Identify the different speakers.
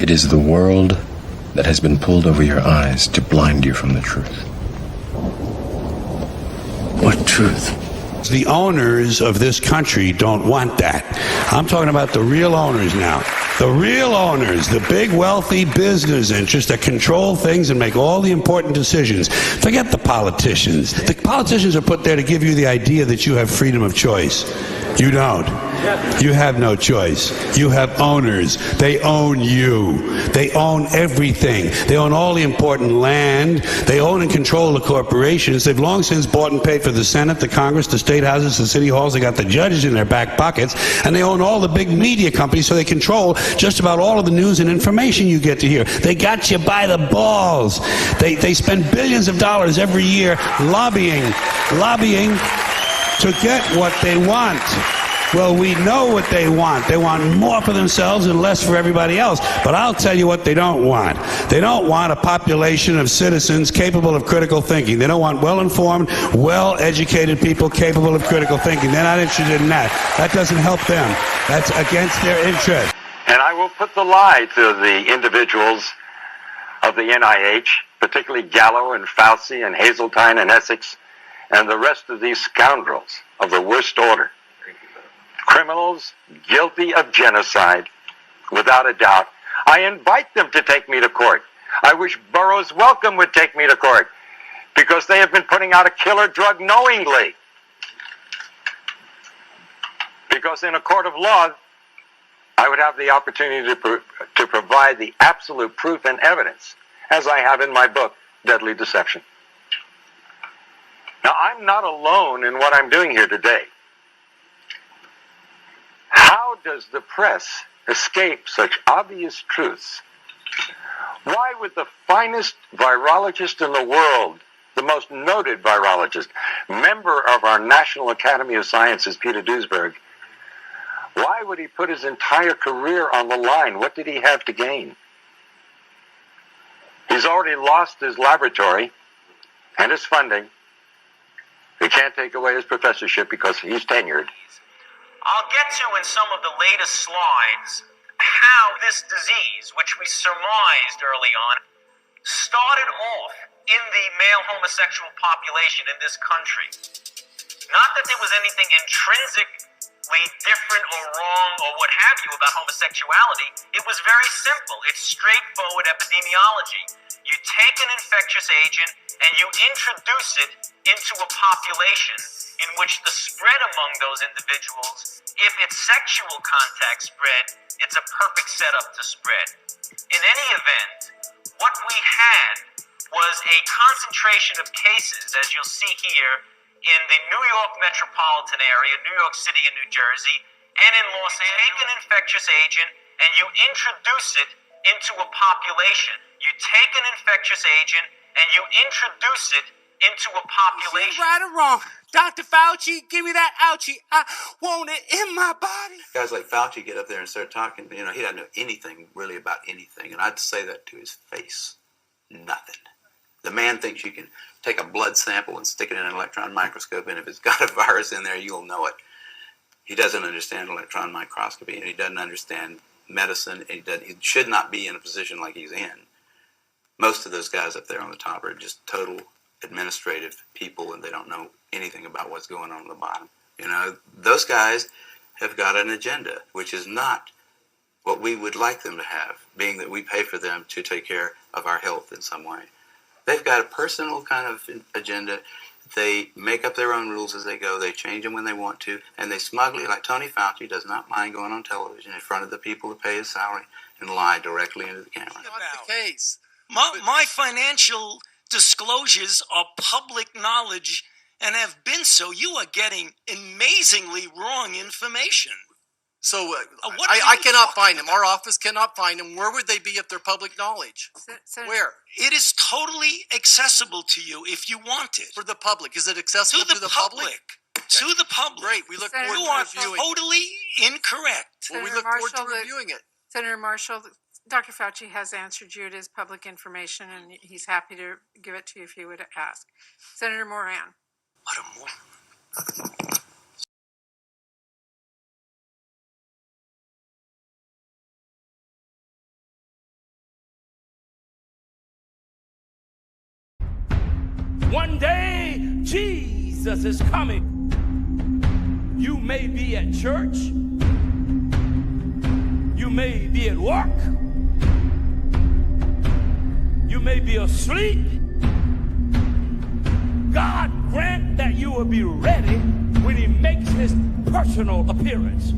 Speaker 1: It is the world that has been pulled over your eyes to blind you from the truth. What truth?
Speaker 2: The owners of this country don't want that. I'm talking about the real owners now. The real owners, the big wealthy business interests that control things and make all the important decisions. Forget the politicians. The politicians are put there to give you the idea that you have freedom of choice. You don't. You have no choice. You have owners. They own you. They own everything. They own all the important land. They own and control the corporations. They've long since bought and paid for the Senate, the Congress, the state houses, the city halls. They got the judges in their back pockets. And they own all the big media companies, so they control just about all of the news and information you get to hear. They got you by the balls. They spend billions of dollars every year lobbying to get what they want. Well, we know what they want. They want more for themselves and less for everybody else. But I'll tell you what they don't want. They don't want a population of citizens capable of critical thinking. They don't want well-informed, well-educated people capable of critical thinking. They're not interested in that. That doesn't help them. That's against their interest.
Speaker 3: And I will put the lie to the individuals of the NIH, particularly Gallo and Fauci and Hazeltine and Essex, and the rest of these scoundrels of the worst order. Criminals guilty of genocide, without a doubt. I invite them to take me to court. I wish Burroughs Wellcome would take me to court, because they have been putting out a killer drug knowingly. Because in a court of law, I would have the opportunity to provide the absolute proof and evidence, as I have in my book, Deadly Deception. Now, I'm not alone in what I'm doing here today. How does the press escape such obvious truths? Why would the finest virologist in the world, the most noted virologist, member of our National Academy of Sciences, Peter Duesberg, why would he put his entire career on the line? What did he have to gain? He's already lost his laboratory and his funding. They can't take away his professorship because he's tenured.
Speaker 4: I'll get to in some of the latest slides how this disease, which we surmised early on, started off in the male homosexual population in this country. Not that there was anything intrinsically different or wrong or what have you about homosexuality. It was very simple. It's straightforward epidemiology. You take an infectious agent and you introduce it into a population in which the spread among those individuals, if it's sexual contact spread, it's a perfect setup to spread. In any event, what we had was a concentration of cases, as you'll see here, in the New York metropolitan area, New York City and New Jersey, and in Los Angeles. Take an infectious agent and you introduce it into a population. You take an infectious agent and you introduce it into a population.
Speaker 5: Right or wrong, Dr. Fauci, give me that ouchie. I want it in my body.
Speaker 6: Guys like Fauci get up there and start talking. You know, he doesn't know anything really about anything. And I'd say that to his face. Nothing. The man thinks you can take a blood sample and stick it in an electron microscope, and if it's got a virus in there, you'll know it. He doesn't understand electron microscopy, and he doesn't understand medicine, and he should not be in a position like he's in. Most of those guys up there on the top are just total administrative people, and they don't know anything about what's going on the bottom. You know, those guys have got an agenda, which is not what we would like them to have, being that we pay for them to take care of our health in some way. They've got a personal kind of agenda. They make up their own rules as they go. They change them when they want to. And they smugly, like Tony Fauci, does not mind going on television in front of the people who pay his salary and lie directly into the camera.
Speaker 5: Not the case.
Speaker 7: My financial disclosures are public knowledge and have been so. You are getting amazingly wrong information.
Speaker 8: So I cannot find them. Our office cannot find them. Where would they be if they're public knowledge? Where?
Speaker 7: It is totally accessible to you if you want it.
Speaker 8: For the public. Is it accessible to the public?
Speaker 7: To the public.
Speaker 8: Great. We look forward
Speaker 7: You
Speaker 8: to
Speaker 7: are
Speaker 8: reviewing it.
Speaker 7: totally incorrect.
Speaker 8: Well, we look forward to reviewing it.
Speaker 9: Senator Marshall, Dr. Fauci has answered you. It is public information, and he's happy to give it to you if you would ask. Senator Moran.
Speaker 7: What a moron.
Speaker 10: One day, Jesus is coming. You may be at church. You may be at work. You may be asleep. God grant that you will be ready when he makes his personal appearance.